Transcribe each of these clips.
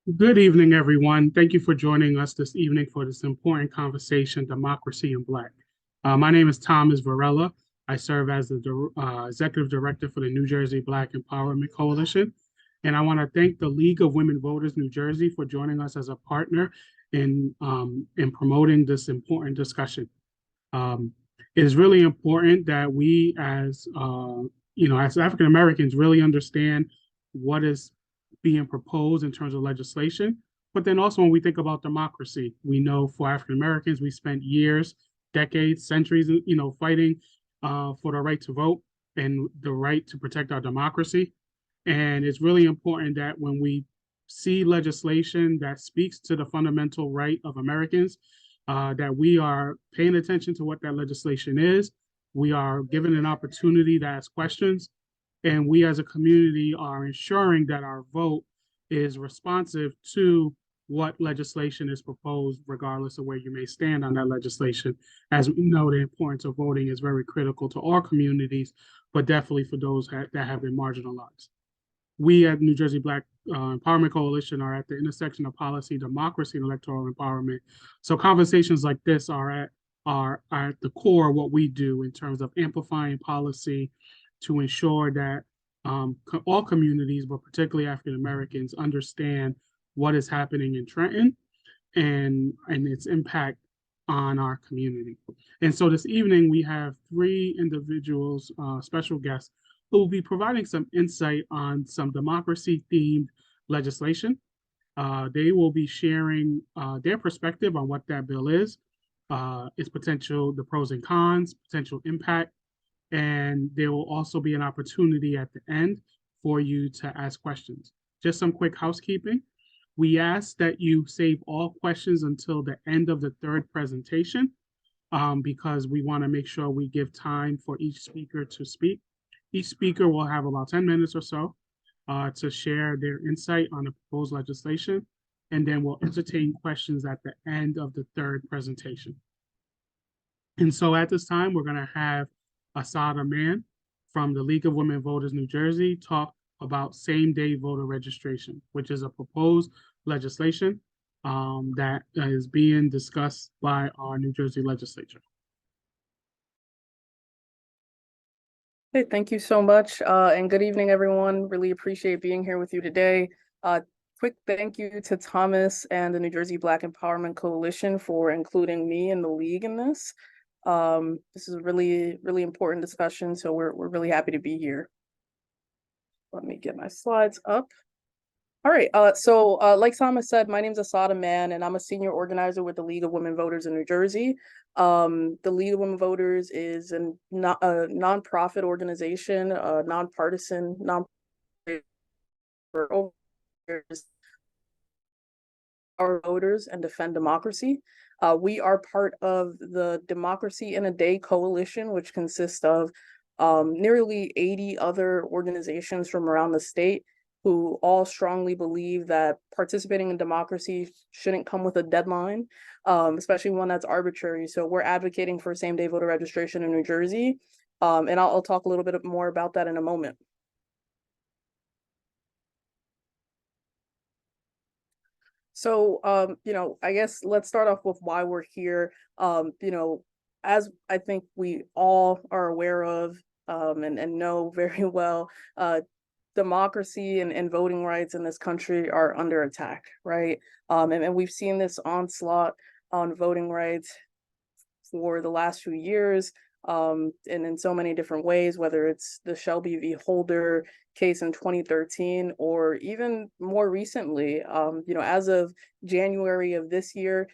Good evening, everyone. Thank you for joining us this evening for this important conversation, Democracy in Black. My name is Thomas Varela. I serve as the Executive Director for the New Jersey Black Empowerment Coalition. And I want to thank the League of Women Voters New Jersey for joining us as a partner in promoting this important discussion. Um, it is really important that we, as African Americans, really understand what is being proposed in terms of legislation. But then also, when we think about democracy, we know for African Americans, we spent years, decades, centuries, fighting for the right to vote and the right to protect our democracy. And it's really important that when we see legislation that speaks to the fundamental right of Americans, that we are paying attention to what that legislation is. We are given an opportunity to ask questions, and we as a community are ensuring that our vote is responsive to what legislation is proposed, regardless of where you may stand on that legislation. As we know, the importance of voting is very critical to all communities, but definitely for those that have been marginalized. We at New Jersey Black Empowerment Coalition are at the intersection of policy, democracy, and electoral empowerment. So conversations like this are at the core of what we do in terms of amplifying policy to ensure that all communities, but particularly African Americans, understand what is happening in Trenton and its impact on our community. And so this evening we have three individuals, special guests, who will be providing some insight on some democracy-themed legislation. They will be sharing their perspective on what that bill is, its potential, the pros and cons, potential impact, and there will also be an opportunity at the end for you to ask questions. Just some quick housekeeping. We ask that you save all questions until the end of the third presentation because we want to make sure we give time for each speaker to speak. Each speaker will have about 10 minutes or so to share their insight on the proposed legislation, and then we'll entertain questions at the end of the third presentation. And so at this time, we're going to have Asada Mann from the League of Women Voters New Jersey talk about same-day voter registration, which is a proposed legislation that is being discussed by our New Jersey legislature. Hey, thank you so much. And good evening, everyone. Really appreciate being here with you today. Quick thank you to Thomas and the New Jersey Black Empowerment Coalition for including me and the league in this. This is a really, really important discussion, so we're really happy to be here. Let me get my slides up. All right, so like Thomas said, my name is Asada Mann, and I'm a senior organizer with the League of Women Voters in New Jersey. The League of Women Voters is a nonprofit organization, nonpartisan, for over our voters and defend democracy. We are part of the Democracy in a Day Coalition, which consists of nearly 80 other organizations from around the state who all strongly believe that participating in democracy shouldn't come with a deadline, especially one that's arbitrary. So we're advocating for same-day voter registration in New Jersey, and I'll talk a little bit more about that in a moment. So, I guess let's start off with why we're here. As I think we all are aware of and know very well, democracy and voting rights in this country are under attack, right? And we've seen this onslaught on voting rights for the last few years, and in so many different ways, whether it's the Shelby v. Holder case in 2013, or even more recently, as of January of this year,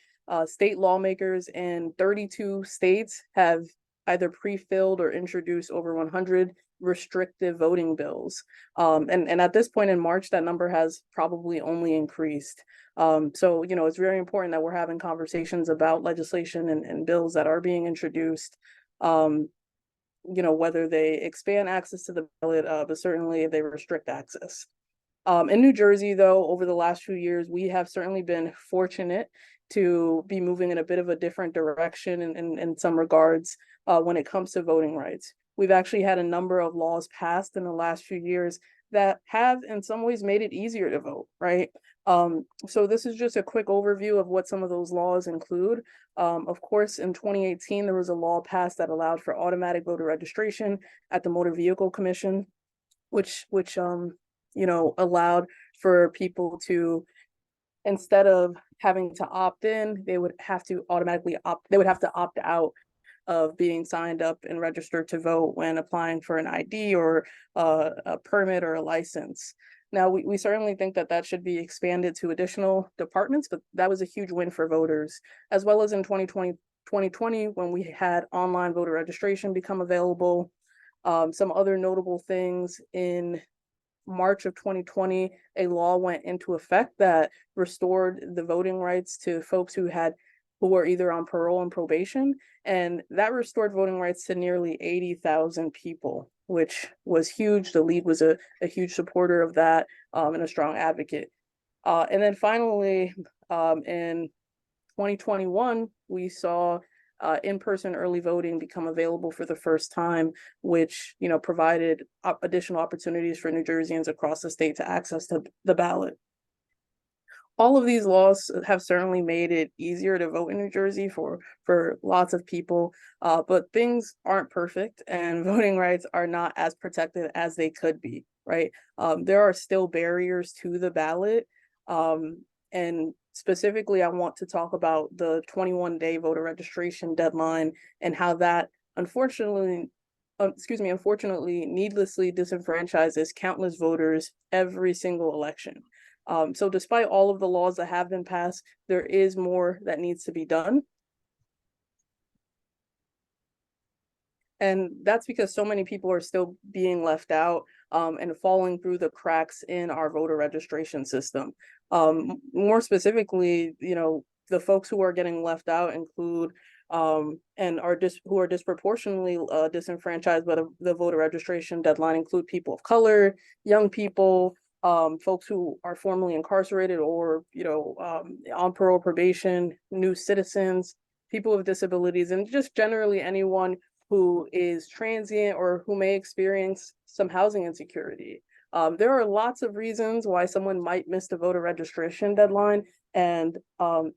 state lawmakers in 32 states have either pre-filled or introduced over 100 restrictive voting bills. And at this point in March, that number has probably only increased. So, it's very important that we're having conversations about legislation and bills that are being introduced, whether they expand access to the ballot, but certainly they restrict access. In New Jersey, though, over the last few years, we have certainly been fortunate to be moving in a bit of a different direction in some regards when it comes to voting rights. We've actually had a number of laws passed in the last few years that have in some ways made it easier to vote, right? So this is just a quick overview of what some of those laws include. Of course, in 2018, there was a law passed that allowed for automatic voter registration at the Motor Vehicle Commission, which allowed for people to, instead of having to opt in, they would have to opt out of being signed up and registered to vote when applying for an ID or a permit or a license. Now, we certainly think that that should be expanded to additional departments, but that was a huge win for voters, as well as in 2020 when we had online voter registration become available. Some other notable things: in March of 2020, a law went into effect that restored the voting rights to folks who were either on parole and probation, and that restored voting rights to nearly 80,000 people, which was huge. The league was a huge supporter of that, and a strong advocate. And then finally, in 2021, we saw in-person early voting become available for the first time, which provided additional opportunities for New Jerseyans across the state to access the ballot. All of these laws have certainly made it easier to vote in New Jersey for lots of people, but things aren't perfect, and voting rights are not as protected as they could be, right? There are still barriers to the ballot, and specifically, I want to talk about the 21-day voter registration deadline and how that unfortunately needlessly disenfranchises countless voters every single election. So despite all of the laws that have been passed, there is more that needs to be done. And that's because so many people are still being left out and falling through the cracks in our voter registration system. More specifically, the folks who are getting left out include who are disproportionately disenfranchised by the voter registration deadline include people of color, young people, folks who are formerly incarcerated or on parole, probation, new citizens, people with disabilities, and just generally anyone who is transient or who may experience some housing insecurity. There are lots of reasons why someone might miss the voter registration deadline, and for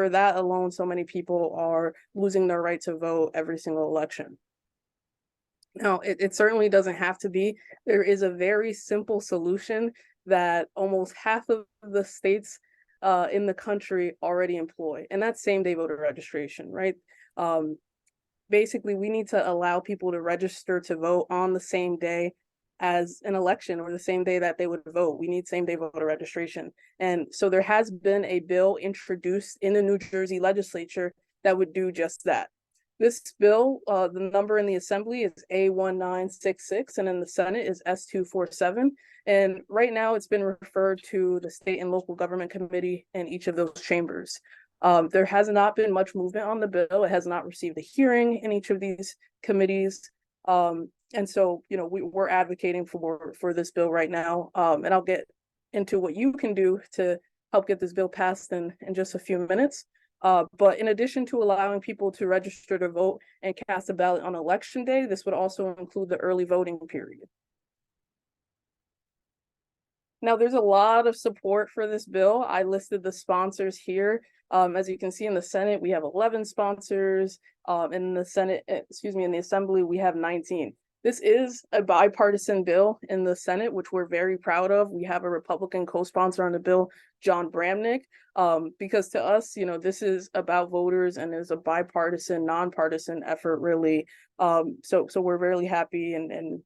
that alone, so many people are losing their right to vote every single election. Now, it certainly doesn't have to be. There is a very simple solution that almost half of the states in the country already employ, and that's same-day voter registration, right? Basically, we need to allow people to register to vote on the same day as an election or the same day that they would vote. We need same-day voter registration. And so there has been a bill introduced in the New Jersey legislature that would do just that. This bill, the number in the Assembly is A1966, and in the Senate is S247. And right now it's been referred to the State and Local Government Committee in each of those chambers. There has not been much movement on the bill. It has not received a hearing in each of these committees. And so, we're advocating for this bill right now. And I'll get into what you can do to help get this bill passed in just a few minutes. But in addition to allowing people to register to vote and cast a ballot on election day, this would also include the early voting period. Now, there's a lot of support for this bill. I listed the sponsors here. As you can see in the Senate, we have 11 sponsors. In the Assembly, we have 19. This is a bipartisan bill in the Senate, which we're very proud of. We have a Republican co-sponsor on the bill, John Bramnick, because to us, this is about voters and is a bipartisan, nonpartisan effort, really. So we're really happy and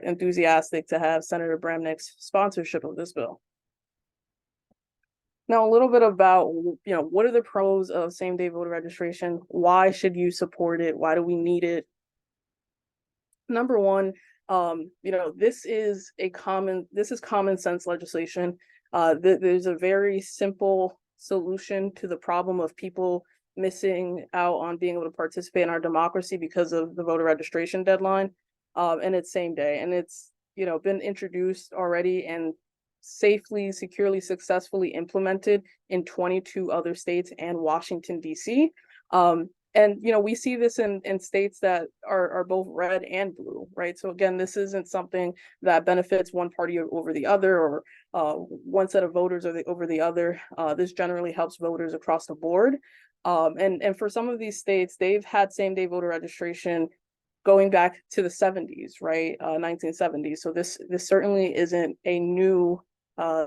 enthusiastic to have Senator Bramnick's sponsorship of this bill. Now, a little bit about, what are the pros of same-day voter registration? Why should you support it? Why do we need it? Number one, this is common sense legislation. There's a very simple solution to the problem of people missing out on being able to participate in our democracy because of the voter registration deadline. And it's same day, and it's been introduced already and safely, securely, successfully implemented in 22 other states and Washington, D.C. And we see this in states that are both red and blue, right? So again, this isn't something that benefits one party over the other, or one set of voters over the other. This generally helps voters across the board. And for some of these states, they've had same-day voter registration going back to the 70s, right? 1970s. So this certainly isn't a new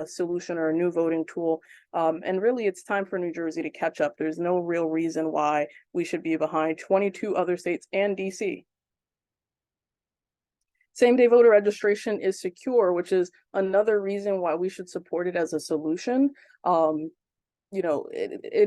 solution or a new voting tool. And really, it's time for New Jersey to catch up. There's no real reason why we should be behind 22 other states and DC. Same-day voter registration is secure, which is another reason why we should support it as a solution. In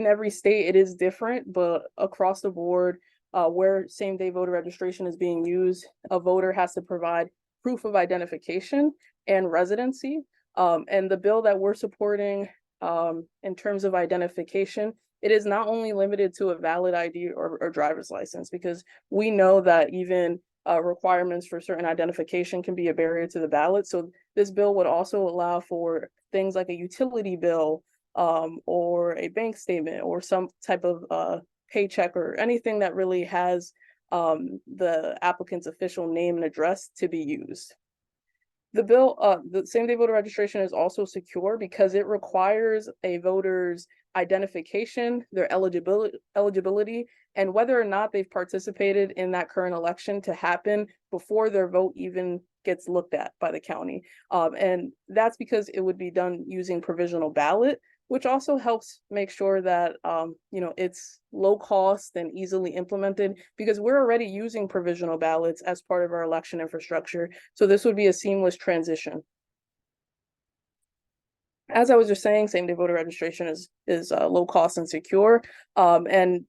every state, it is different, but across the board, where same-day voter registration is being used, a voter has to provide proof of identification and residency. And the bill that we're supporting, in terms of identification, it is not only limited to a valid ID or driver's license, because we know that even requirements for certain identification can be a barrier to the ballot. So this bill would also allow for things like a utility bill, or a bank statement, or some type of paycheck, or anything that really has the applicant's official name and address to be used. The same-day voter registration is also secure because it requires a voter's identification, their eligibility, and whether or not they've participated in that current election to happen before their vote even gets looked at by the county. And that's because it would be done using provisional ballot, which also helps make sure that it's low cost and easily implemented, because we're already using provisional ballots as part of our election infrastructure. So this would be a seamless transition. As I was just saying, same-day voter registration is low cost and secure. And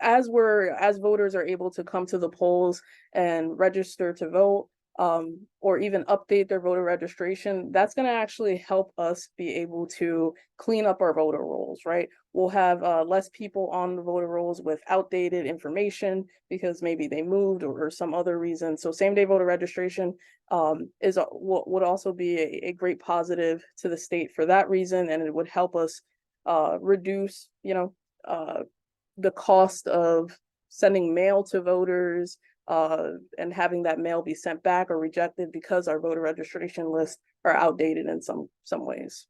as voters are able to come to the polls and register to vote, or even update their voter registration, that's going to actually help us be able to clean up our voter rolls, right? We'll have less people on the voter rolls with outdated information because maybe they moved or some other reason. So same-day voter registration would also be a great positive to the state for that reason, and it would help us reduce, the cost of sending mail to voters, and having that mail be sent back or rejected because our voter registration lists are outdated in some ways.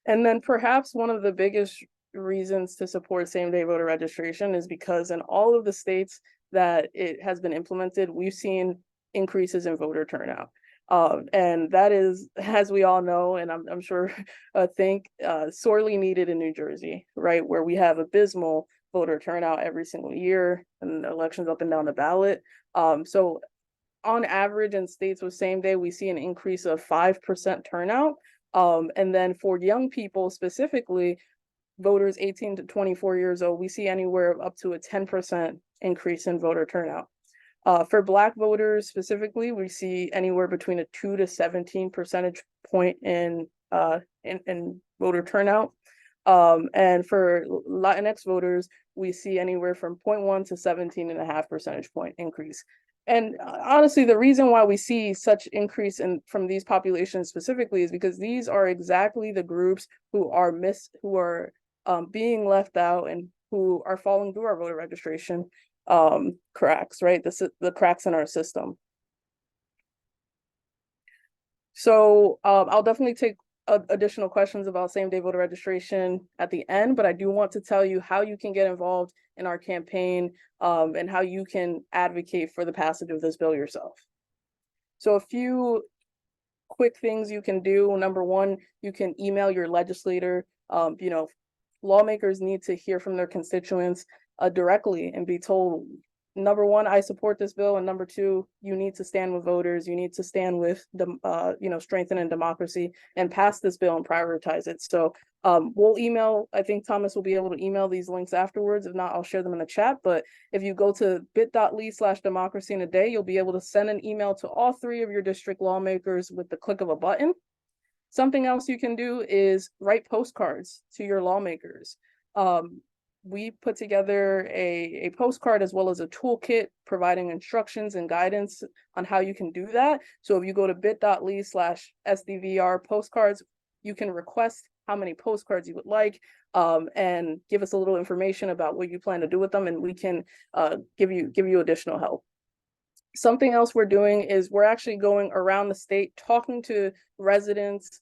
And then perhaps one of the biggest reasons to support same-day voter registration is because in all of the states that it has been implemented, we've seen increases in voter turnout. And that is, as we all know, and I'm sure sorely needed in New Jersey, right, where we have abysmal voter turnout every single year and elections up and down the ballot. So on average, in states with same day, we see an increase of 5% turnout. And then for young people specifically, voters 18 to 24 years old, we see anywhere up to a 10% increase in voter turnout. For Black voters specifically, we see anywhere between a 2 to 17 percentage point in voter turnout. And for Latinx voters, we see anywhere from 0.1 to 17.5 percentage point increase. And honestly, the reason why we see such increase from these populations specifically is because these are exactly the groups who are being left out and who are falling through our voter registration cracks, right? The cracks in our system. So I'll definitely take additional questions about same-day voter registration at the end, but I do want to tell you how you can get involved in our campaign, and how you can advocate for the passage of this bill yourself. So a few quick things you can do. Number one, you can email your legislator. Lawmakers need to hear from their constituents directly and be told, number one, I support this bill, and number two, you need to stand with voters. You need to stand with strengthening democracy and pass this bill and prioritize it. So we'll email. I think Thomas will be able to email these links afterwards. If not, I'll share them in the chat. But if you go to bit.ly/democracy in a day, you'll be able to send an email to all 3 of your district lawmakers with the click of a button. Something else you can do is write postcards to your lawmakers. We put together a postcard as well as a toolkit providing instructions and guidance on how you can do that. So if you go to bit.ly/SDVR postcards, you can request how many postcards you would like, and give us a little information about what you plan to do with them, and we can give you additional help. Something else we're doing is we're actually going around the state talking to residents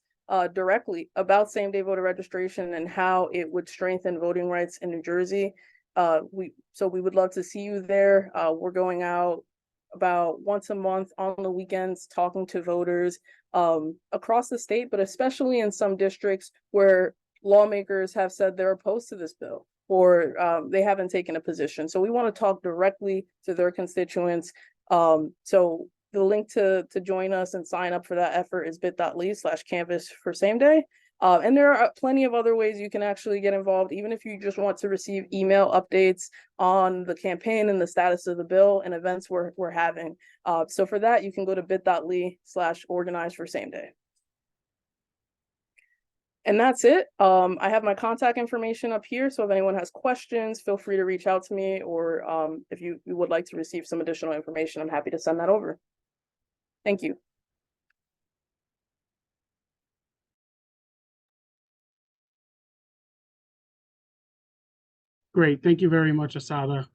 directly about same-day voter registration and how it would strengthen voting rights in New Jersey. We would love to see you there. We're going out about once a month on the weekends, talking to voters across the state, but especially in some districts where lawmakers have said they're opposed to this bill, or they haven't taken a position. So we want to talk directly to their constituents. So the link to join us and sign up for that effort is bit.ly/canvas for same day. And there are plenty of other ways you can actually get involved, even if you just want to receive email updates on the campaign and the status of the bill and events we're having. So for that, you can go to bit.ly/organize for same day. And that's it. I have my contact information up here, so if anyone has questions, feel free to reach out to me, or if you would like to receive some additional information, I'm happy to send that over. Thank you. Great. Thank you very much, Asada.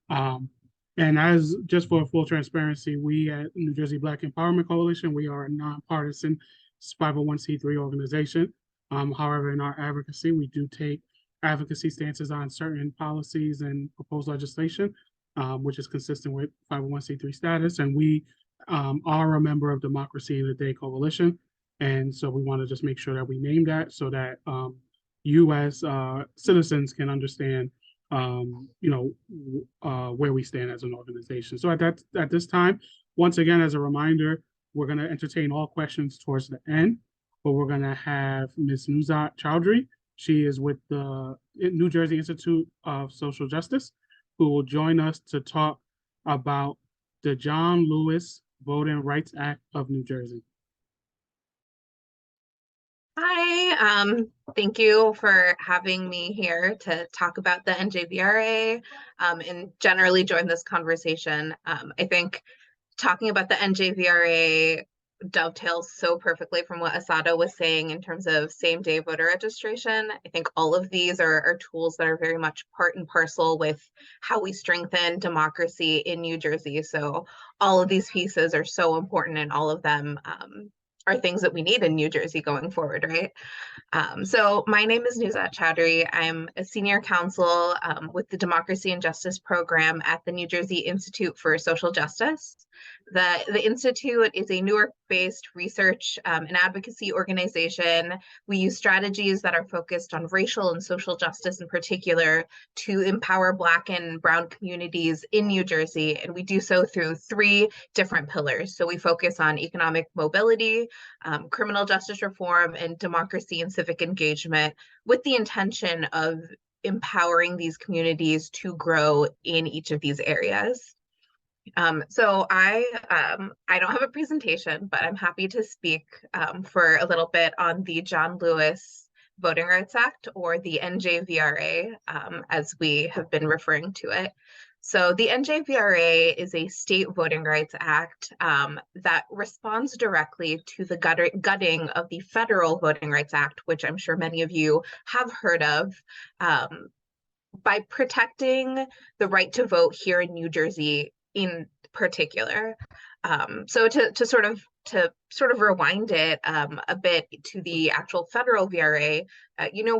And as just for full transparency, we at New Jersey Black Empowerment Coalition, we are a nonpartisan 501c3 organization. However, in our advocacy, we do take advocacy stances on certain policies and proposed legislation, which is consistent with 501c3 status. And we are a member of Democracy in a Day Coalition. And so we want to just make sure that we name that so that you as citizens can understand where we stand as an organization. So at this time, once again, as a reminder, we're going to entertain all questions towards the end, but we're going to have Ms. Nuzat Chowdhury. She is with the New Jersey Institute of Social Justice, who will join us to talk about the John Lewis Voting Rights Act of New Jersey. Hi, thank you for having me here to talk about the NJVRA and generally join this conversation. I think talking about the NJVRA dovetails so perfectly from what Asada was saying in terms of same-day voter registration. I think all of these are tools that are very much part and parcel with how we strengthen democracy in New Jersey. So all of these pieces are so important, and all of them are things that we need in New Jersey going forward, right? So my name is Nuzat Chowdhury. I'm a senior counsel with the Democracy and Justice Program at the New Jersey Institute for Social Justice. The Institute is a Newark-based research and advocacy organization. We use strategies that are focused on racial and social justice in particular to empower Black and Brown communities in New Jersey, and we do so through 3 different pillars. So we focus on economic mobility, criminal justice reform, and democracy and civic engagement, with the intention of empowering these communities to grow in each of these areas. So I don't have a presentation, but I'm happy to speak for a little bit on the John Lewis Voting Rights Act, or the NJVRA, as we have been referring to it. So the NJVRA is a state voting rights act that responds directly to the gutting of the Federal Voting Rights Act, which I'm sure many of you have heard of, by protecting the right to vote here in New Jersey in particular. So to sort of rewind it a bit to the actual federal VRA,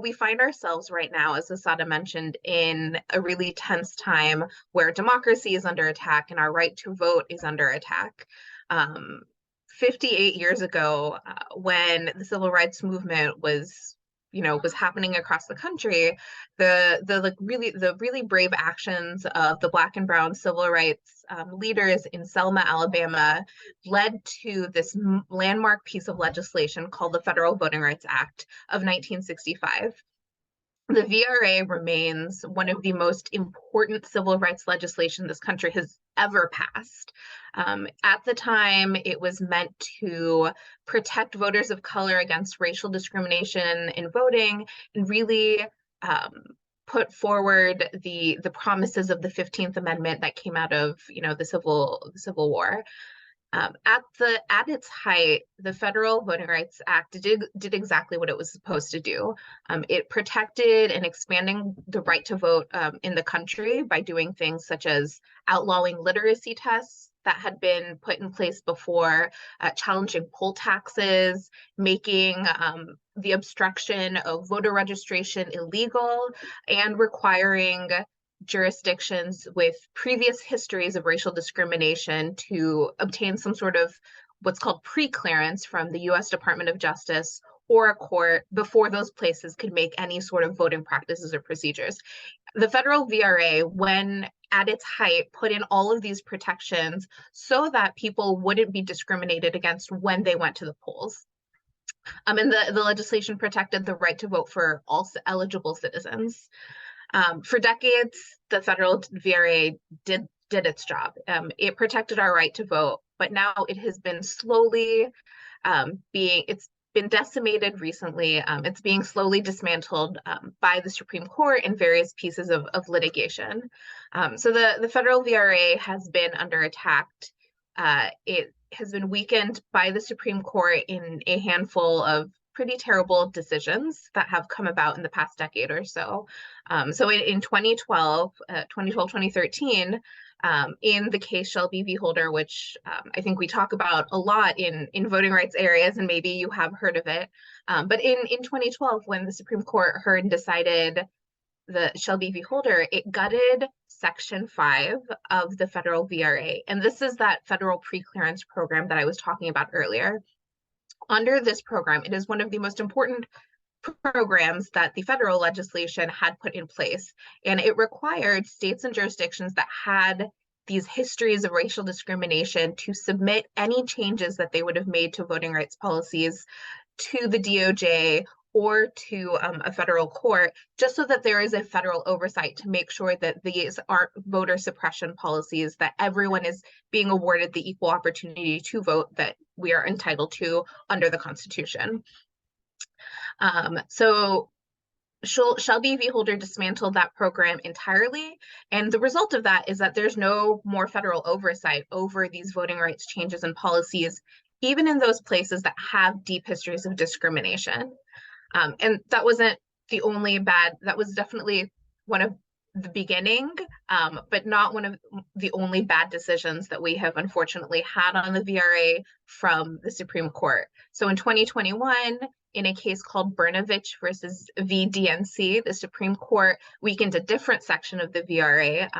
we find ourselves right now, as Asada mentioned, in a really tense time where democracy is under attack and our right to vote is under attack. 58 years ago, when the civil rights movement was happening across the country, the really brave actions of the Black and Brown civil rights leaders in Selma, Alabama, led to this landmark piece of legislation called the Federal Voting Rights Act of 1965. The VRA remains one of the most important civil rights legislation this country has ever passed. At the time, it was meant to protect voters of color against racial discrimination in voting, and really put forward the promises of the 15th Amendment that came out of the Civil War. At its height, the Federal Voting Rights Act did exactly what it was supposed to do. It protected and expanding the right to vote in the country by doing things such as outlawing literacy tests that had been put in place before, challenging poll taxes, making the obstruction of voter registration illegal, and requiring jurisdictions with previous histories of racial discrimination to obtain some sort of what's called pre-clearance from the US Department of Justice or a court before those places could make any sort of voting practices or procedures. The federal VRA, when at its height, put in all of these protections so that people wouldn't be discriminated against when they went to the polls. And the legislation protected the right to vote for all eligible citizens. For decades, the federal VRA did its job. It protected our right to vote, but now it has been slowly it's been decimated recently. It's being slowly dismantled by the Supreme Court in various pieces of litigation. So the federal VRA has been under attack. It has been weakened by the Supreme Court in a handful of pretty terrible decisions that have come about in the past decade or so. So in 2012, 2013, in the case Shelby v. Holder, which I think we talk about a lot in voting rights areas, and maybe you have heard of it. But in 2012, when the Supreme Court heard and decided the Shelby v. Holder, it gutted Section 5 of the federal VRA. And this is that federal pre-clearance program that I was talking about earlier. Under this program, it is one of the most important programs that the federal legislation had put in place, and it required states and jurisdictions that had these histories of racial discrimination to submit any changes that they would have made to voting rights policies to the DOJ or to a federal court, just so that there is a federal oversight to make sure that these aren't voter suppression policies, that everyone is being awarded the equal opportunity to vote that we are entitled to under the Constitution. So Shelby v. Holder dismantled that program entirely, and the result of that is that there's no more federal oversight over these voting rights changes and policies, even in those places that have deep histories of discrimination. And that wasn't the only bad, that was definitely one of the beginning, but not one of the only bad decisions that we have unfortunately had on the VRA from the Supreme Court. So in 2021, in a case called Brnovich versus VDNC, the Supreme Court weakened a different section of the VRA,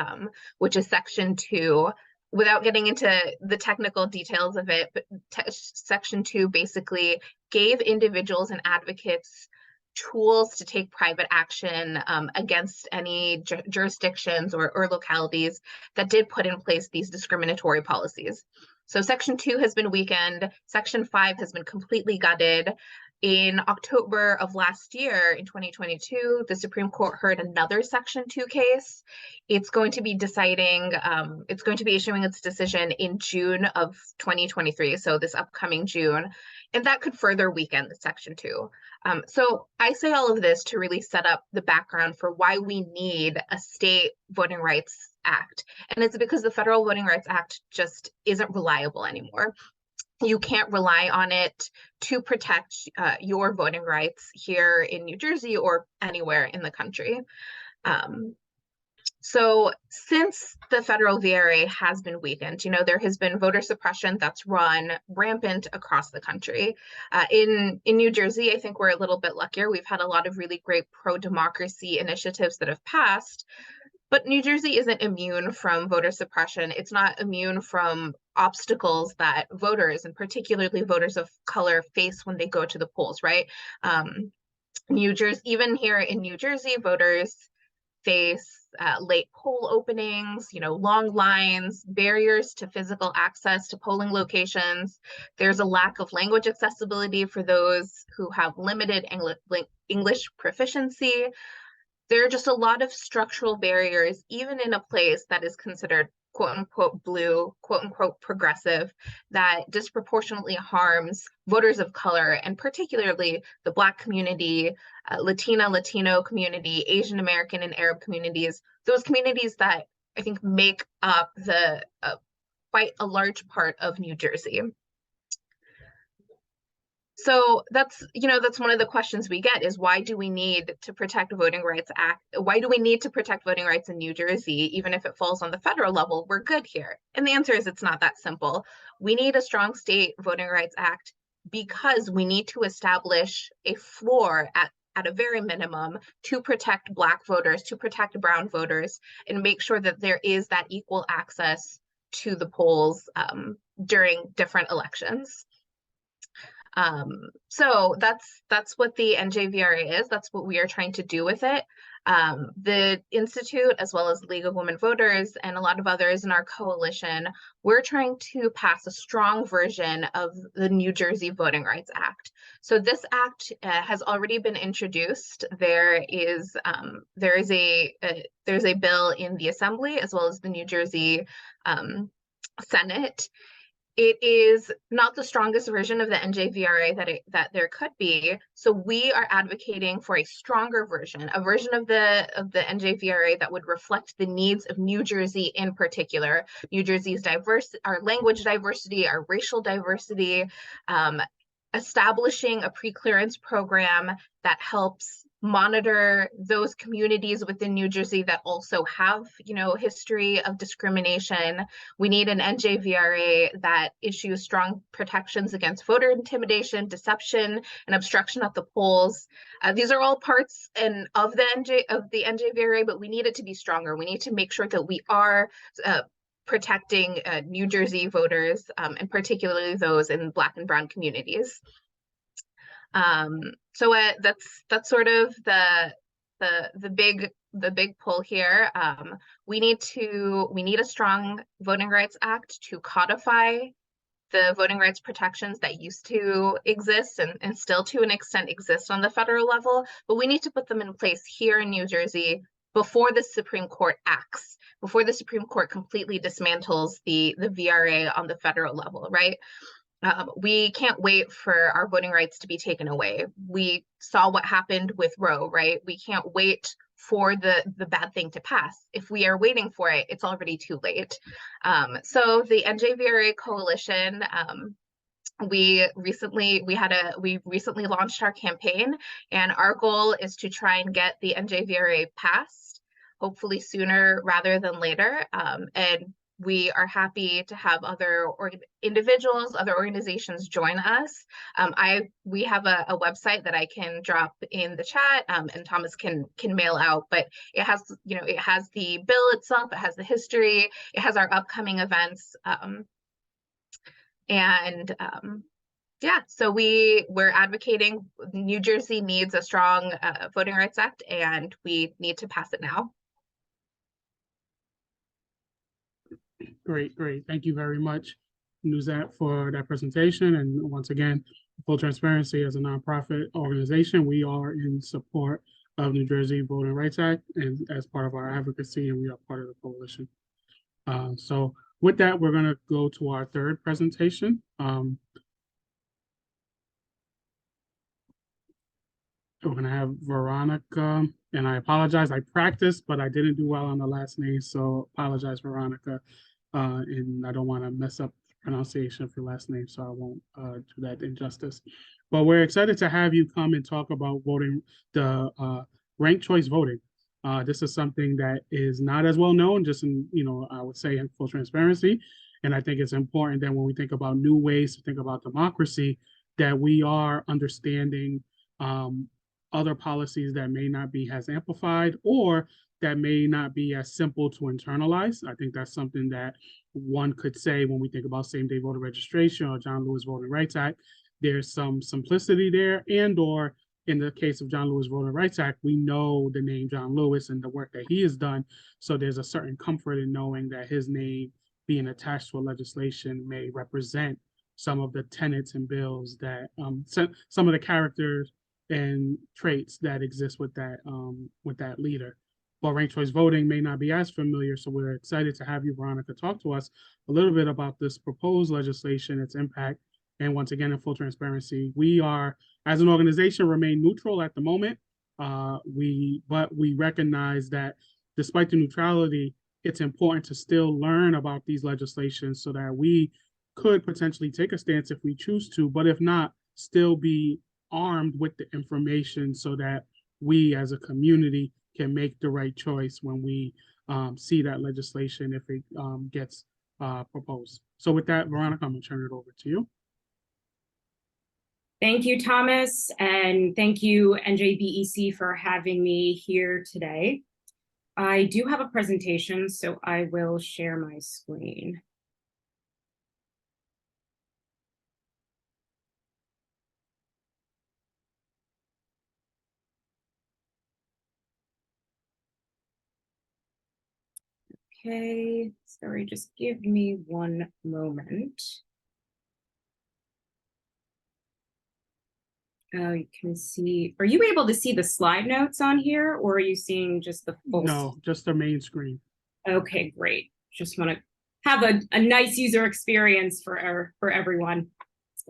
which is Section 2. Without getting into the technical details of it, but Section 2 basically gave individuals and advocates tools to take private action against any jurisdictions or localities that did put in place these discriminatory policies. So Section 2 has been weakened. Section 5 has been completely gutted. In October of last year, in 2022, the Supreme Court heard another Section 2 case. It's going to be issuing its decision in June of 2023, so this upcoming June, and that could further weaken the Section 2. So I say all of this to really set up the background for why we need a state voting rights act. And it's because the Federal Voting Rights Act just isn't reliable anymore. You can't rely on it to protect your voting rights here in New Jersey or anywhere in the country. So since the federal VRA has been weakened, there has been voter suppression that's run rampant across the country. In New Jersey, I think we're a little bit luckier. We've had a lot of really great pro-democracy initiatives that have passed. But New Jersey isn't immune from voter suppression. It's not immune from obstacles that voters, and particularly voters of color, face when they go to the polls, right? Even here in New Jersey, voters face late poll openings, long lines, barriers to physical access to polling locations. There's a lack of language accessibility for those who have limited English proficiency. There are just a lot of structural barriers, even in a place that is considered quote unquote blue, quote unquote progressive, that disproportionately harms voters of color, and particularly the Black community, Latino community, Asian American and Arab communities, those communities that I think make up the quite a large part of New Jersey. So that's one of the questions we get is, why do we need to protect Voting Rights Act? Why do we need to protect voting rights in New Jersey? Even if it falls on the federal level, we're good here. And the answer is, it's not that simple. We need a strong state Voting Rights Act because we need to establish a floor at a very minimum to protect Black voters, to protect brown voters, and make sure that there is that equal access to the polls during different elections. So that's what the NJVRA is. That's what we are trying to do with it. The Institute, as well as League of Women Voters and a lot of others in our coalition, we're trying to pass a strong version of the New Jersey Voting Rights Act. So this act has already been introduced. There's a bill in the Assembly, as well as the New Jersey Senate. It is not the strongest version of the NJVRA that there could be. So we are advocating for a stronger version, a version of the NJVRA that would reflect the needs of New Jersey in particular. New Jersey's diverse, our language diversity, our racial diversity, establishing a pre-clearance program that helps monitor those communities within New Jersey that also have, history of discrimination. We need an NJVRA that issues strong protections against voter intimidation, deception, and obstruction at the polls. These are all parts of the NJVRA, but we need it to be stronger. We need to make sure that we are protecting New Jersey voters, and particularly those in Black and brown communities. So that's sort of the big pull here. We need a strong Voting Rights Act to codify the voting rights protections that used to exist and still to an extent exist on the federal level, but we need to put them in place here in New Jersey before the Supreme Court acts, before the Supreme Court completely dismantles the VRA on the federal level, right? We can't wait for our voting rights to be taken away. We saw what happened with Roe, right? We can't wait for the bad thing to pass. If we are waiting for it, it's already too late. So the NJVRA coalition, we recently launched our campaign, and our goal is to try and get the NJVRA passed, hopefully sooner rather than later. And we are happy to have other individuals, other organizations join us. We have a website that I can drop in the chat, and Thomas can mail out, but it has the bill itself, it has the history, it has our upcoming events. Yeah, so we're advocating. New Jersey needs a strong Voting Rights Act, and we need to pass it now. Great. Thank you very much, Nuzat, for that presentation. And once again, full transparency, as a nonprofit organization, we are in support of New Jersey Voting Rights Act and as part of our advocacy, and we are part of the coalition. So with that, we're going to go to our third presentation. We're going to have Veronica, and I apologize. I practiced, but I didn't do well on the last name, so apologize, Veronica. And I don't want to mess up the pronunciation of your last name, so I won't do that injustice. But we're excited to have you come and talk about voting, the ranked choice voting. This is something that is not as well known, just in, I would say in full transparency. And I think it's important that when we think about new ways to think about democracy, that we are understanding other policies that may not be as amplified or that may not be as simple to internalize. I think that's something that one could say when we think about same-day voter registration or John Lewis Voting Rights Act. There's some simplicity there, and or in the case of John Lewis Voting Rights Act, we know the name John Lewis and the work that he has done. So there's a certain comfort in knowing that his name being attached to a legislation may represent some of the tenets and bills that some of the characters and traits that exist with that leader. But ranked choice voting may not be as familiar, so we're excited to have you, Veronica, talk to us a little bit about this proposed legislation, its impact, and once again, in full transparency, we are, as an organization, remain neutral at the moment. But we recognize that despite the neutrality, it's important to still learn about these legislations so that we could potentially take a stance if we choose to, but if not, still be armed with the information so that we as a community can make the right choice when we see that legislation if it gets proposed. So with that, Veronica, I'm gonna turn it over to you. Thank you, Thomas, and thank you, NJBEC, for having me here today. I do have a presentation, so I will share my screen. Okay, sorry, just give me one moment. Oh, you can see, are you able to see the slide notes on here, or are you seeing just the full? No, just the main screen. Okay, great. Just want to have a nice user experience for everyone.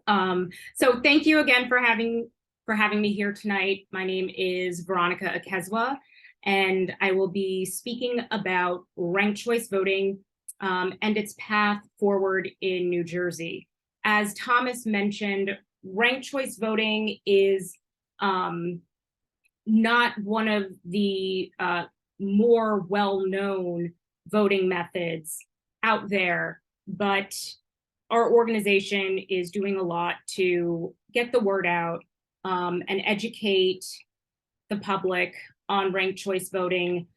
So thank you again for having me here tonight. My name is Veronica Akezwa, and I will be speaking about ranked choice voting and its path forward in New Jersey. As Thomas mentioned, ranked choice voting is not one of the more well-known voting methods out there, but our organization is doing a lot to get the word out and educate the public on ranked choice voting.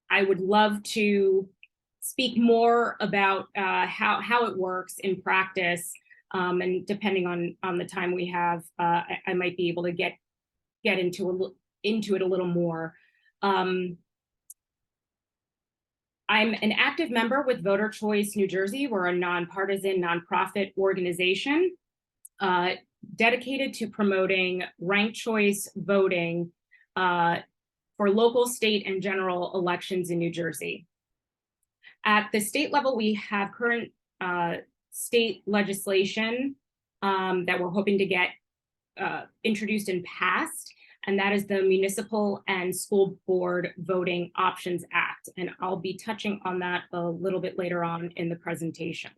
I would love to speak more about how it works in practice, and depending on the time we have, I might be able to get into it a little more. I'm an active member with Voter Choice New Jersey. We're a nonpartisan nonprofit organization dedicated to promoting ranked choice voting for local, state, and general elections in New Jersey. At the state level, we have current state legislation that we're hoping to get introduced and passed, and that is the Municipal and School Board Voting Options Act. And I'll be touching on that a little bit later on in the presentation.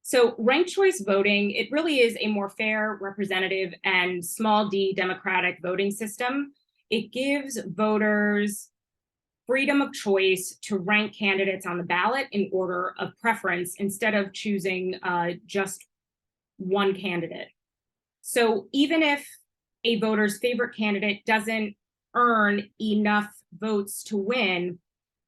So ranked choice voting, it really is a more fair, representative, and small d democratic voting system. It gives voters freedom of choice to rank candidates on the ballot in order of preference instead of choosing just one candidate. So even if a voter's favorite candidate doesn't earn enough votes to win,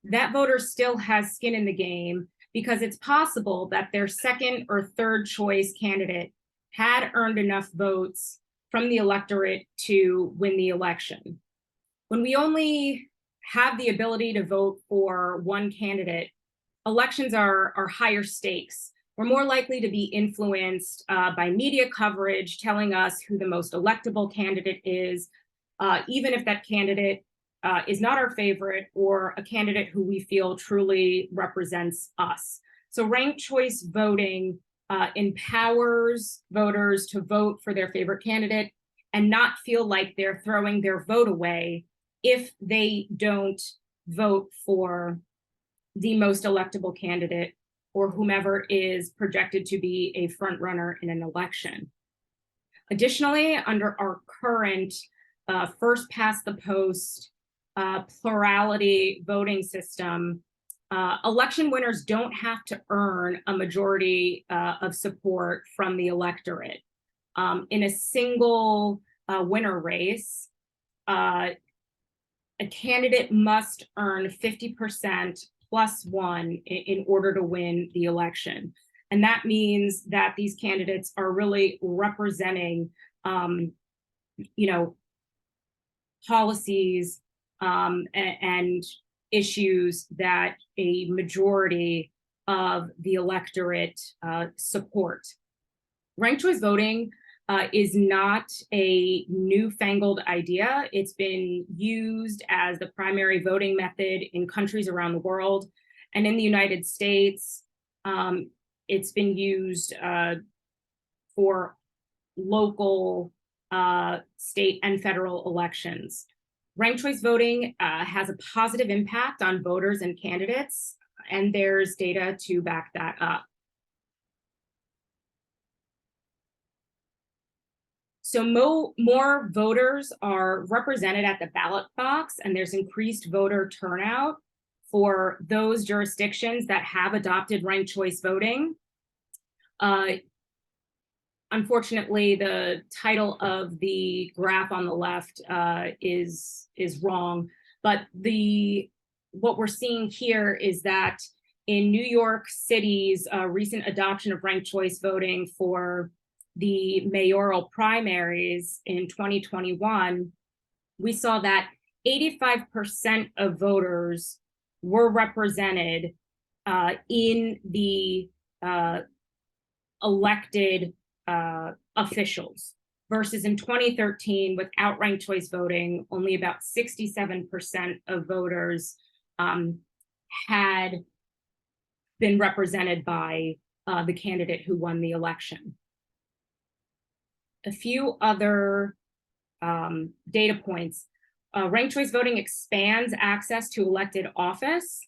that voter still has skin in the game, because it's possible that their second or third choice candidate had earned enough votes from the electorate to win the election. When we only have the ability to vote for one candidate, elections are higher stakes. We're more likely to be influenced by media coverage telling us who the most electable candidate is, even if that candidate is not our favorite or a candidate who we feel truly represents us. So ranked choice voting empowers voters to vote for their favorite candidate and not feel like they're throwing their vote away if they don't vote for the most electable candidate or whomever is projected to be a front runner in an election. Additionally, under our current first past the post plurality voting system, election winners don't have to earn a majority of support from the electorate. In a single winner race, a candidate must earn 50% plus one in order to win the election. And that means that these candidates are really representing, policies and issues that a majority of the electorate support. Ranked choice voting is not a newfangled idea. It's been used as the primary voting method in countries around the world. And in the United States, it's been used for local, state, and federal elections. Ranked choice voting has a positive impact on voters and candidates, and there's data to back that up. So more voters are represented at the ballot box, and there's increased voter turnout for those jurisdictions that have adopted ranked choice voting. Unfortunately, the title of the graph on the left is wrong, but what we're seeing here is that in New York City's recent adoption of ranked choice voting for the mayoral primaries in 2021, we saw that 85% of voters were represented in the elected officials, versus in 2013, without ranked choice voting, only about 67% of voters had been represented by the candidate who won the election. A few other data points. Ranked choice voting expands access to elected office.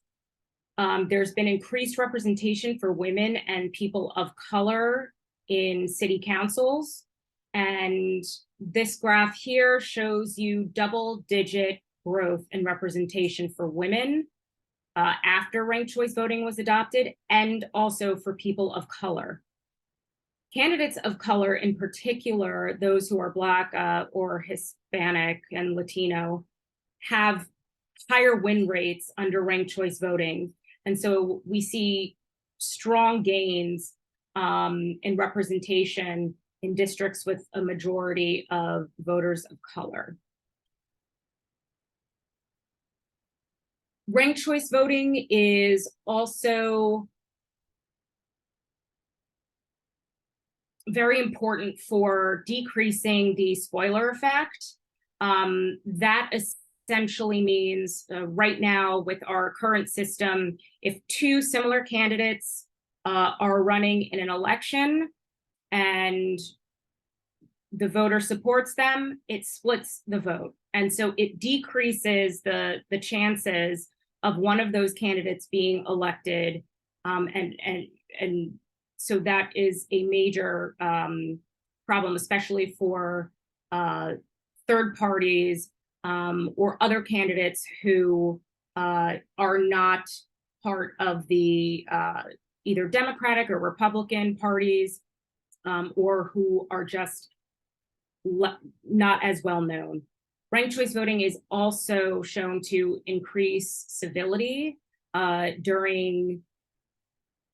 There's been increased representation for women and people of color in city councils. And this graph here shows you double-digit growth in representation for women after ranked choice voting was adopted, and also for people of color. Candidates of color, in particular, those who are Black or Hispanic and Latino, have higher win rates under ranked choice voting. And so we see strong gains in representation in districts with a majority of voters of color. Ranked choice voting is also very important for decreasing the spoiler effect. That essentially means right now with our current system, if two similar candidates are running in an election and the voter supports them, it splits the vote. And so it decreases the chances of one of those candidates being elected. And so that is a major problem, especially for third parties or other candidates who are not part of the either Democratic or Republican parties, or who are just not as well known. Ranked choice voting is also shown to increase civility during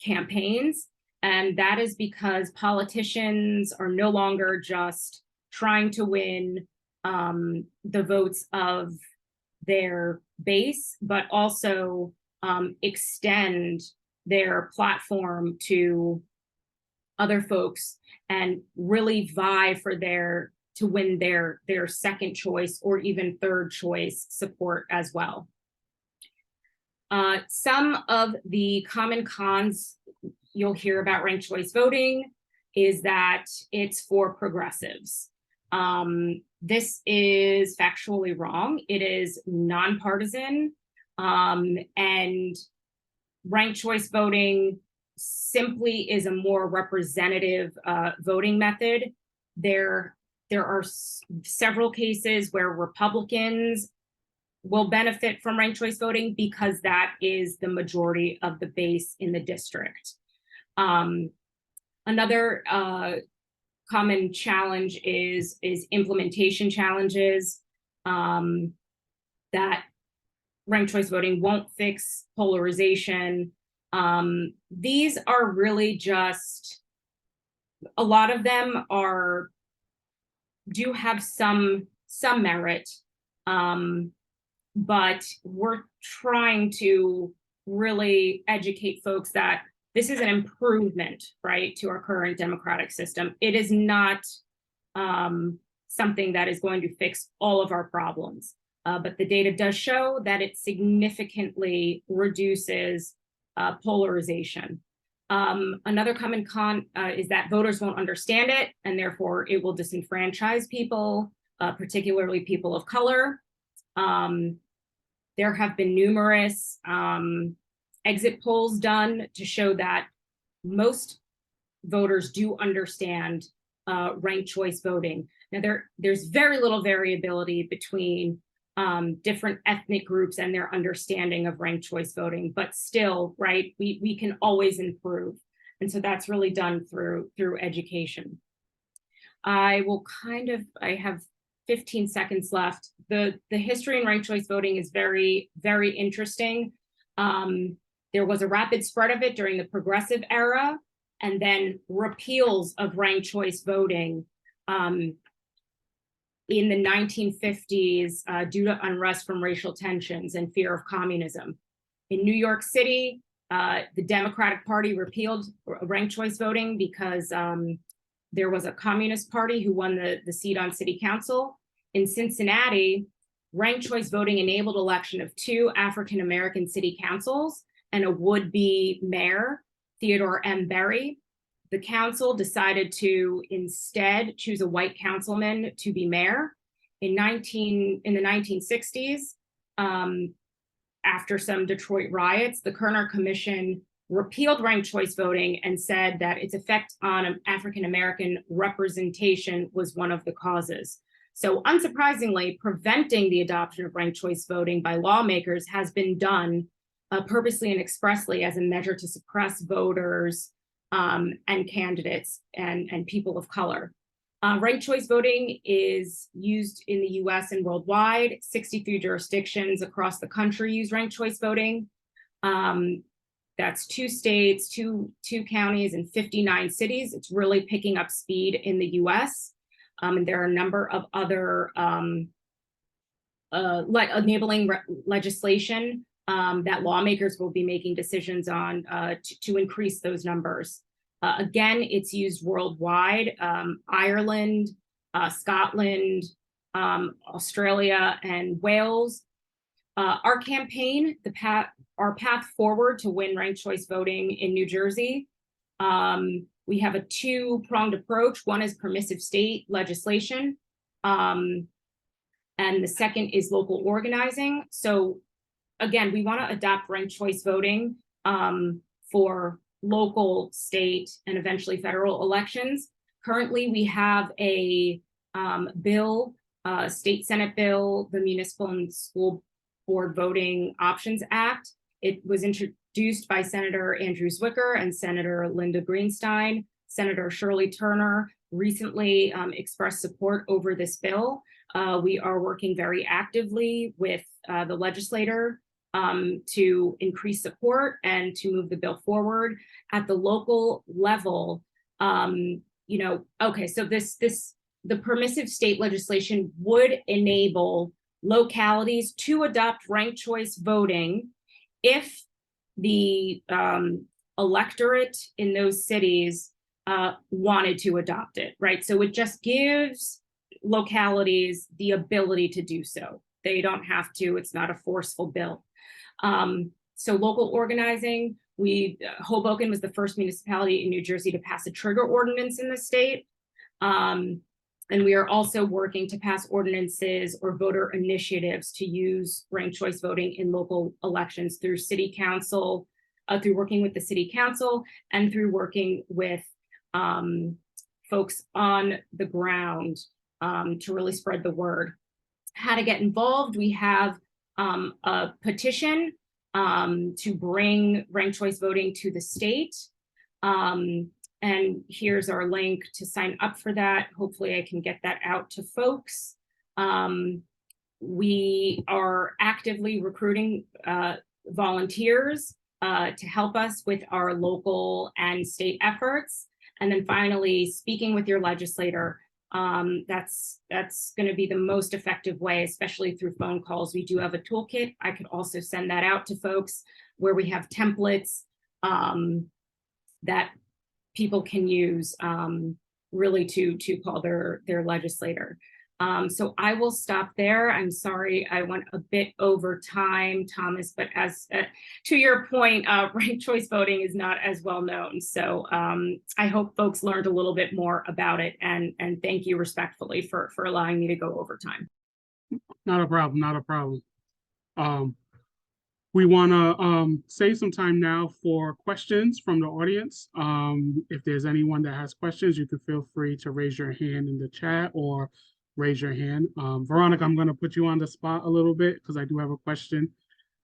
campaigns. And that is because politicians are no longer just trying to win the votes of their base, but also extend their platform to other folks and really vie for to win their second choice or even third choice support as well. Some of the common cons you'll hear about ranked choice voting is that it's for progressives. This is factually wrong. It is nonpartisan, and ranked choice voting simply is a more representative voting method. There are several cases where Republicans will benefit from ranked choice voting because that is the majority of the base in the district. Another common challenge is implementation challenges, that ranked choice voting won't fix polarization. These are really just, a lot of them do have some merit, but we're trying to really educate folks that this is an improvement, right, to our current democratic system. It is not something that is going to fix all of our problems, but the data does show that it significantly reduces polarization. Another common con is that voters won't understand it, and therefore it will disenfranchise people, particularly people of color. There have been numerous exit polls done to show that most voters do understand ranked choice voting. Now, there's very little variability between different ethnic groups and their understanding of ranked choice voting, but still, right, we can always improve. And so that's really done through education. I have 15 seconds left. The history in ranked choice voting is very, very interesting. There was a rapid spread of it during the progressive era, and then repeals of ranked choice voting in the 1950s due to unrest from racial tensions and fear of communism. In New York City, the Democratic Party repealed ranked choice voting because there was a communist party who won the seat on city council. In Cincinnati, ranked choice voting enabled election of 2 African-American city councils and a would-be mayor, Theodore M. Berry. The council decided to instead choose a white councilman to be mayor. In the 1960s, after some Detroit riots, the Kerner Commission repealed ranked choice voting and said that its effect on African-American representation was one of the causes. So unsurprisingly, preventing the adoption of ranked choice voting by lawmakers has been done purposely and expressly as a measure to suppress voters and candidates and people of color. Ranked choice voting is used in the US and worldwide. 63 jurisdictions across the country use ranked choice voting. That's 2 states, two counties, and 59 cities. It's really picking up speed in the US. And there are a number of other enabling legislation that lawmakers will be making decisions on to increase those numbers. Again, it's used worldwide. Ireland, Scotland, Australia, and Wales. Our campaign, our path forward to win ranked choice voting in New Jersey. We have a 2-pronged approach. One is permissive state legislation, and the second is local organizing. So again, we want to adopt ranked choice voting for local, state, and eventually federal elections. Currently, we have a bill, state Senate bill, the Municipal and School Board Voting Options Act. It was introduced by Senator Andrew Zwicker and Senator Linda Greenstein. Senator Shirley Turner recently expressed support over this bill. We are working very actively with the legislator to increase support and to move the bill forward. At the local level, okay, so the permissive state legislation would enable localities to adopt ranked choice voting if the electorate in those cities wanted to adopt it, right? So it just gives localities the ability to do so. They don't have to, it's not a forceful bill. So local organizing, Hoboken was the first municipality in New Jersey to pass a trigger ordinance in the state. And we are also working to pass ordinances or voter initiatives to use ranked choice voting in local elections through city council, through working with the city council and through working with folks on the ground to really spread the word. How to get involved, we have a petition to bring ranked choice voting to the state. And here's our link to sign up for that. Hopefully I can get that out to folks. We are actively recruiting volunteers to help us with our local and state efforts. And then finally, speaking with your legislator, that's going to be the most effective way, especially through phone calls. We do have a toolkit. I could also send that out to folks where we have templates that people can use really to call their legislator. So I will stop there. I'm sorry I went a bit over time, Thomas, but as to your point, ranked choice voting is not as well known. So I hope folks learned a little bit more about it, and thank you respectfully for allowing me to go over time. Not a problem, not a problem. Um, we want to save some time now for questions from the audience. If there's anyone that has questions, you can feel free to raise your hand in the chat or raise your hand. Veronica, I'm going to put you on the spot a little bit because I do have a question.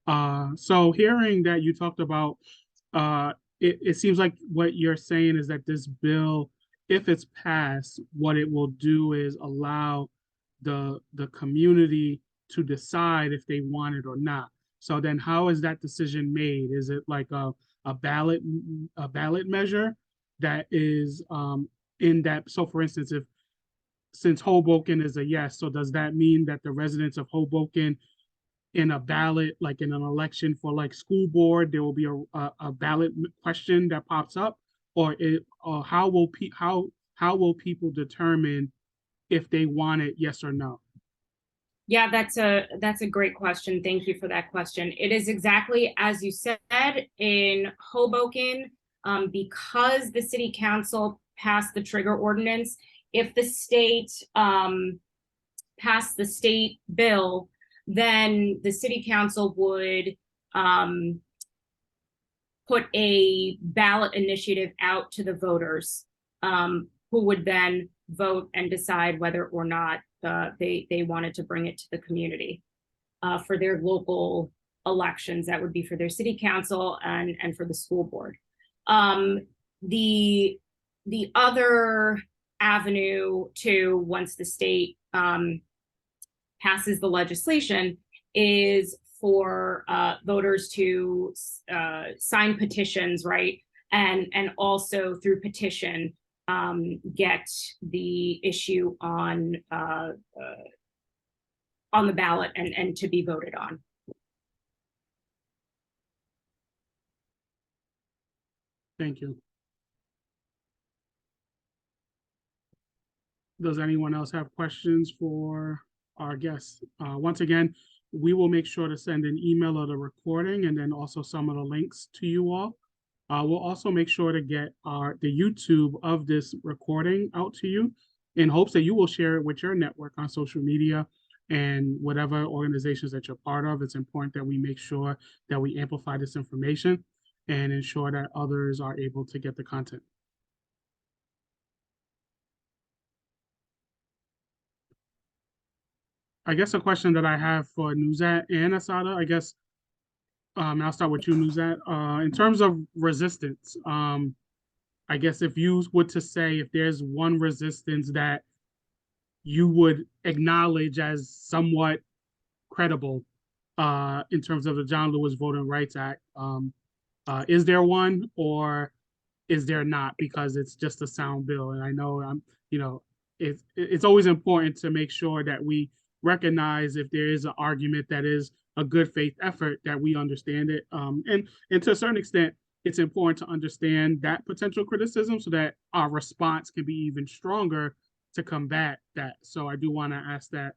So hearing that you talked about, it seems like what you're saying is that this bill, if it's passed, what it will do is allow the community to decide if they want it or not. So then how is that decision made? Is it like a ballot measure that is in that? So for instance, if since Hoboken is a yes, so does that mean that the residents of Hoboken in a ballot, like in an election for like school board, there will be a ballot question that pops up, or how will how will people determine if they want it, yes or no? Yeah, that's a great question. Thank you for that question. It is exactly as you said in Hoboken, because the city council passed the trigger ordinance. If the state passed the state bill, then the city council would put a ballot initiative out to the voters, who would then vote and decide whether or not they wanted to bring it to the community for their local elections. That would be for their city council and for the school board. The other avenue to, once the state passes the legislation, is for voters to sign petitions, right? And also through petition, get the issue on the ballot and to be voted on. Thank you. Does anyone else have questions for our guests? Once again, we will make sure to send an email of the recording and then also some of the links to you all. We'll also make sure to get the YouTube of this recording out to you in hopes that you will share it with your network on social media and whatever organizations that you're part of. It's important that we make sure that we amplify this information and ensure that others are able to get the content. I guess a question that I have for Nuzat and Asada, I guess, I'll start with you, Nuzat. In terms of resistance, I guess if you were to say if there's one resistance that you would acknowledge as somewhat credible in terms of the John Lewis Voting Rights Act, is there one or is there not? Because it's just a sound bill, and I know it's always important to make sure that we recognize if there is an argument that is a good faith effort, that we understand it. And to a certain extent, it's important to understand that potential criticism so that our response can be even stronger to combat that. So I do want to ask that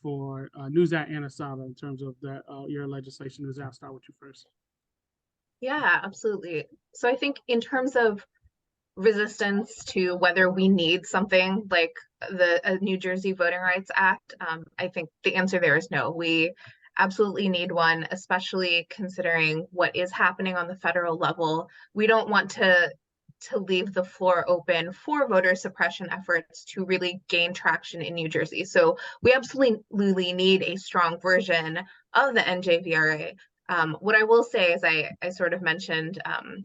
for Nuzat and Asada in terms of that your legislation. Nuzat, I'll start with you first. Yeah, absolutely. So I think in terms of resistance to whether we need something like the New Jersey Voting Rights Act, I think the answer there is no. We absolutely need one, especially considering what is happening on the federal level. We don't want to leave the floor open for voter suppression efforts to really gain traction in New Jersey. So we absolutely need a strong version of the NJVRA. What I will say, as I sort of mentioned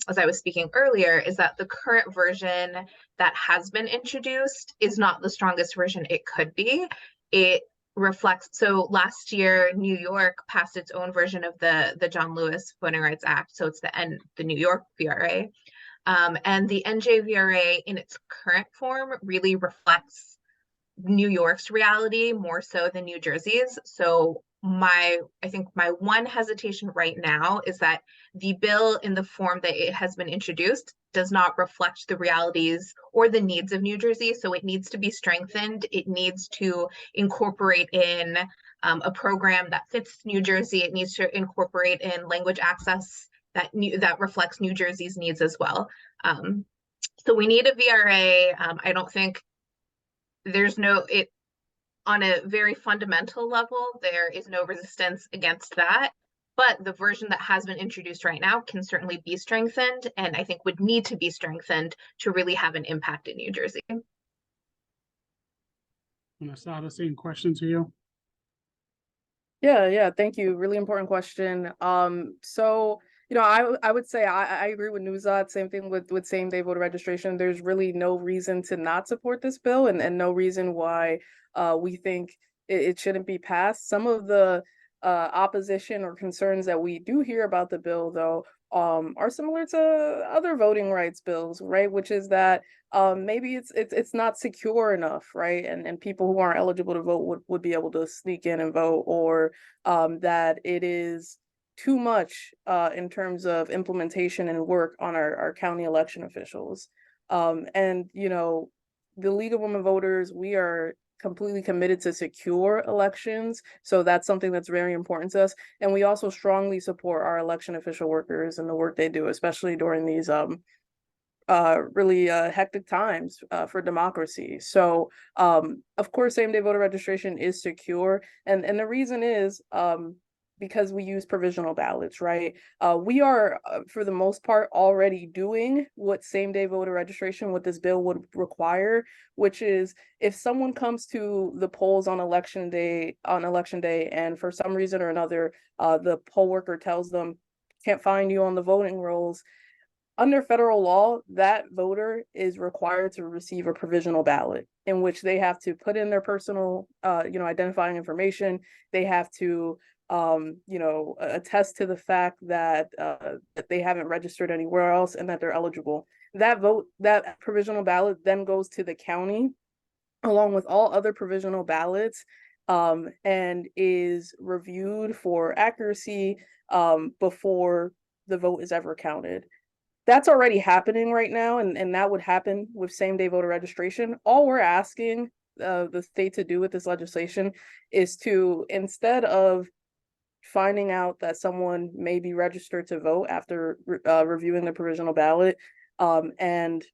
as I was speaking earlier, is that the current version that has been introduced is not the strongest version it could be. It reflects, so last year, New York passed its own version of the John Lewis Voting Rights Act, so it's the New York VRA. And the NJVRA in its current form really reflects New York's reality more so than New Jersey's. So I think my one hesitation right now is that the bill in the form that it has been introduced does not reflect the realities or the needs of New Jersey. So it needs to be strengthened. It needs to incorporate in a program that fits New Jersey. It needs to incorporate in language access that reflects New Jersey's needs as well. So we need a VRA. I don't think on a very fundamental level, there is no resistance against that. But the version that has been introduced right now can certainly be strengthened, and I think would need to be strengthened to really have an impact in New Jersey. And Asada, same question to you. Yeah, thank you. Really important question. So I would say I agree with Nuzat. Same thing with same day voter registration. There's really no reason to not support this bill, and no reason why we think it shouldn't be passed. Some of the opposition or concerns that we do hear about the bill, though, are similar to other voting rights bills, right? Which is that maybe it's not secure enough, right? And people who aren't eligible to vote would be able to sneak in and vote, or that it is too much in terms of implementation and work on our county election officials. And the League of Women Voters, we are completely committed to secure elections. So that's something that's very important to us. And we also strongly support our election official workers and the work they do, especially during these really hectic times for democracy. So of course, same day voter registration is secure. And the reason is because we use provisional ballots, right? We are, for the most part, already doing what same day voter registration, what this bill would require, which is if someone comes to the polls on election day, and for some reason or another, the poll worker tells them, can't find you on the voting rolls, under federal law, that voter is required to receive a provisional ballot in which they have to put in their personal, identifying information. They have to, attest to the fact that they haven't registered anywhere else and that they're eligible. That provisional ballot then goes to the county along with all other provisional ballots, and is reviewed for accuracy before the vote is ever counted. That's already happening right now, and that would happen with same day voter registration. All we're asking the state to do with this legislation is to, instead of finding out that someone may be registered to vote after reviewing the provisional ballot, and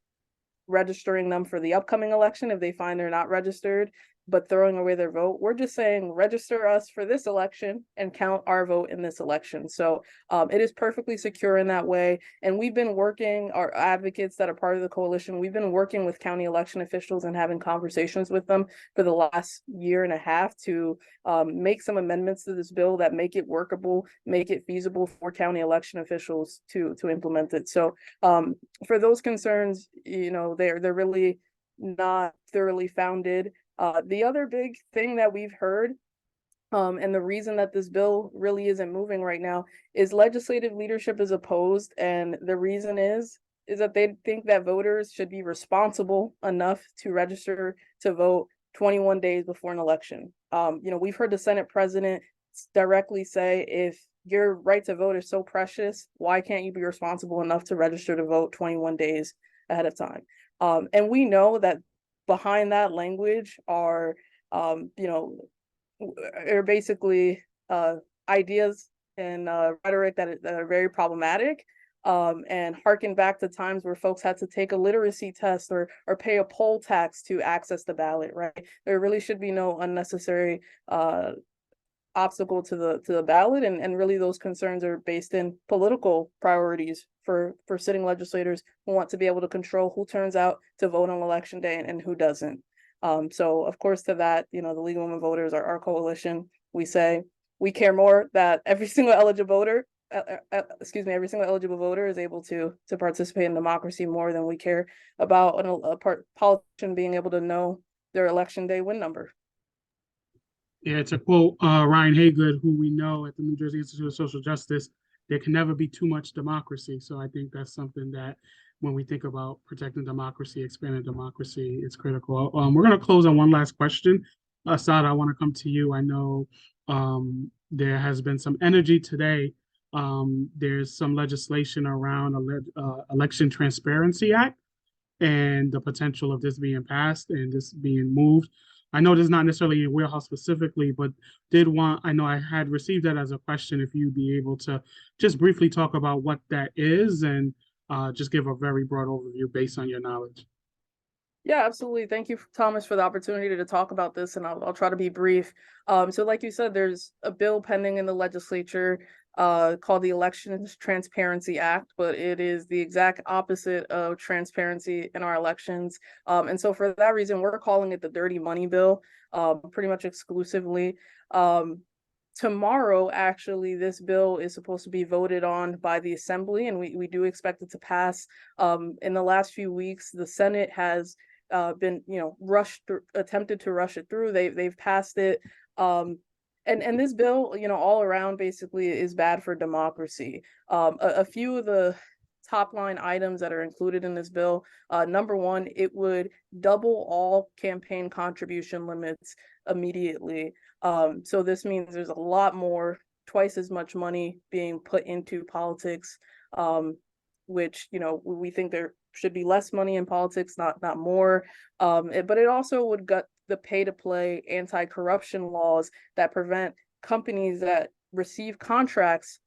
registering them for the upcoming election if they find they're not registered, but throwing away their vote, we're just saying register us for this election and count our vote in this election. So it is perfectly secure in that way. And we've been working, our advocates that are part of the coalition, we've been working with county election officials and having conversations with them for the last year and a half to make some amendments to this bill that make it workable, make it feasible for county election officials to implement it. So for those concerns, they're really not thoroughly founded. The other big thing that we've heard, and the reason that this bill really isn't moving right now, is legislative leadership is opposed, and the reason is that they think that voters should be responsible enough to register to vote 21 days before an election. We've heard the Senate president directly say, if your right to vote is so precious, why can't you be responsible enough to register to vote 21 days ahead of time? And we know that behind that language are basically ideas and rhetoric that are very problematic, and harken back to times where folks had to take a literacy test or pay a poll tax to access the ballot, right? There really should be no unnecessary obstacle to the ballot, and really those concerns are based in political priorities for sitting legislators who want to be able to control who turns out to vote on election day and who doesn't. So of course, to that, the League of Women Voters, our coalition, we say we care more that every single eligible voter is able to participate in democracy more than we care about a politician being able to know their election day win number. Yeah, to quote Ryan Haygood, who we know at the New Jersey Institute of Social Justice, there can never be too much democracy. So I think that's something that when we think about protecting democracy, expanding democracy, it's critical. We're going to close on one last question. Asad, I want to come to you. I know there has been some energy today. There's some legislation around Election Transparency Act and the potential of this being passed and this being moved. I know this is not necessarily in wheelhouse specifically, but I know I had received that as a question, if you'd be able to just briefly talk about what that is and just give a very broad overview based on your knowledge. Yeah, absolutely. Thank you, Thomas, for the opportunity to talk about this, and I'll try to be brief. So like you said, there's a bill pending in the legislature called the Elections Transparency Act, but it is the exact opposite of transparency in our elections. And so for that reason, we're calling it the Dirty Money Bill, pretty much exclusively. Um, Tomorrow, actually, this bill is supposed to be voted on by the Assembly, and we do expect it to pass. In the last few weeks, the Senate has been, rushed through, attempted to rush it through. They've passed it. And this bill, all around basically is bad for democracy. A few of the top line items that are included in this bill. Number one, it would double all campaign contribution limits immediately. So this means there's a lot more, twice as much money being put into politics, which, we think there should be less money in politics, not more. But it also would gut the pay-to-play anti-corruption laws that prevent companies that receive contracts,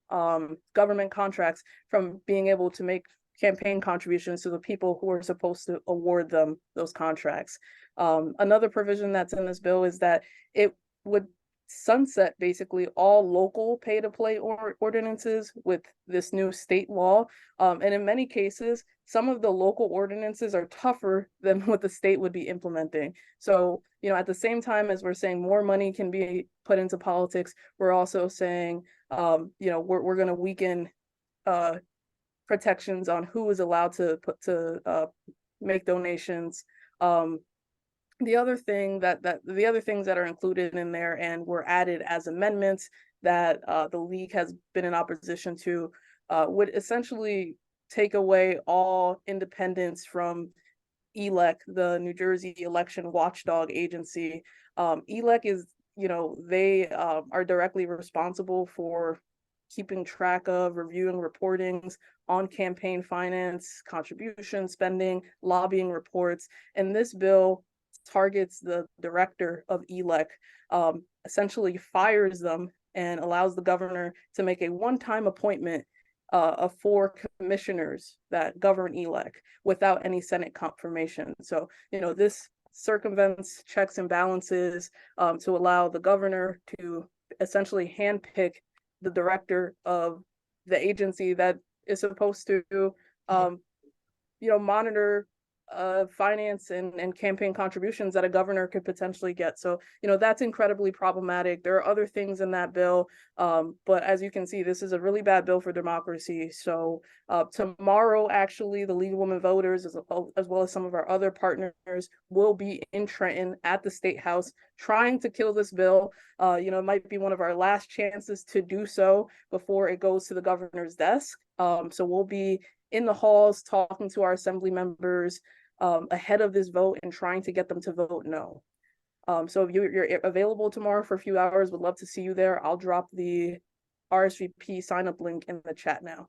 government contracts, from being able to make campaign contributions to the people who are supposed to award them those contracts. Another provision that's in this bill is that it would sunset basically all local pay-to-play ordinances with this new state law. And in many cases, some of the local ordinances are tougher than what the state would be implementing. So, at the same time as we're saying more money can be put into politics, we're also saying, we're going to weaken protections on who is allowed to make donations. The other thing the other things that are included in there and were added as amendments that the league has been in opposition to would essentially take away all independence from ELEC, the New Jersey Election Watchdog Agency. ELEC is, they are directly responsible for keeping track of, reviewing reportings on campaign finance, contribution spending, lobbying reports. And this bill targets the director of ELEC, essentially fires them and allows the governor to make a one-time appointment of 4 commissioners that govern ELEC without any Senate confirmation. So, this circumvents checks and balances to allow the governor to essentially handpick the director of the agency that is supposed to, monitor finance and campaign contributions that a governor could potentially get. So, that's incredibly problematic. There are other things in that bill, but as you can see, this is a really bad bill for democracy. So tomorrow, actually, the League of Women Voters, as well as some of our other partners, will be in Trenton at the State House trying to kill this bill. It might be one of our last chances to do so before it goes to the governor's desk. So we'll be in the halls talking to our assembly members ahead of this vote and trying to get them to vote no. So if you're available tomorrow for a few hours, would love to see you there. I'll drop the RSVP sign up link in the chat now.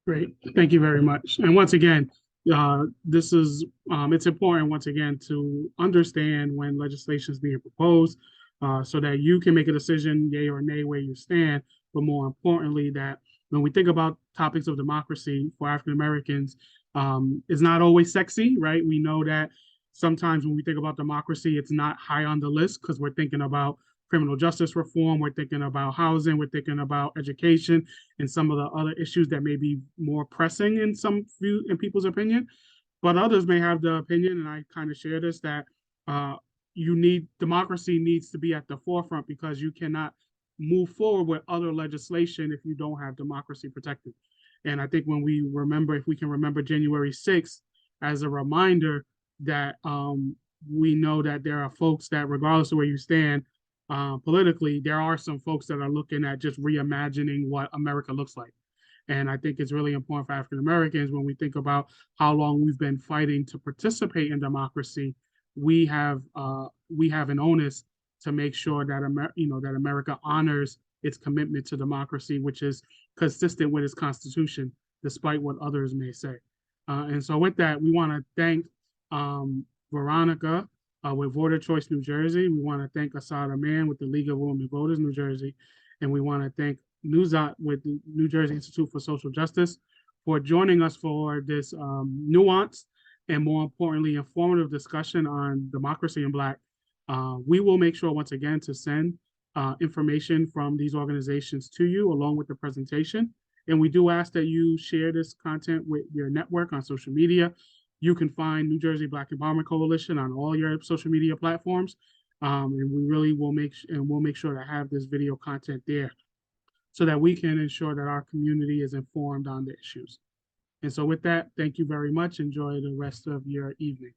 Great, thank you very much. And once again, this is it's important once again to understand when legislation is being proposed, so that you can make a decision, yay or nay, where you stand. But more importantly, that when we think about topics of democracy for African Americans, it's not always sexy, right? We know that sometimes when we think about democracy, it's not high on the list because we're thinking about criminal justice reform, we're thinking about housing, we're thinking about education, and some of the other issues that may be more pressing in people's opinion. But others may have the opinion, and I kind of share this, that democracy needs to be at the forefront because you cannot move forward with other legislation if you don't have democracy protected. And I think if we can remember January 6th as a reminder that we know that there are folks that, regardless of where you stand politically, there are some folks that are looking at just reimagining what America looks like. And I think it's really important for African Americans when we think about how long we've been fighting to participate in democracy. We have an onus to make sure that that America honors its commitment to democracy, which is consistent with its Constitution, despite what others may say. And so with that, we want to thank Veronica with Voter Choice New Jersey. We want to thank Assad Aman with the League of Women Voters New Jersey. And we want to thank Nuzat with the New Jersey Institute for Social Justice for joining us for this nuanced and more importantly, informative discussion on democracy in Black, we will make sure once again to send information from these organizations to you along with the presentation. And we do ask that you share this content with your network on social media. You can find New Jersey Black Empowerment Coalition on all your social media platforms. And we really will make sure to have this video content there so that we can ensure that our community is informed on the issues. And so with that, thank you very much. Enjoy the rest of your evening.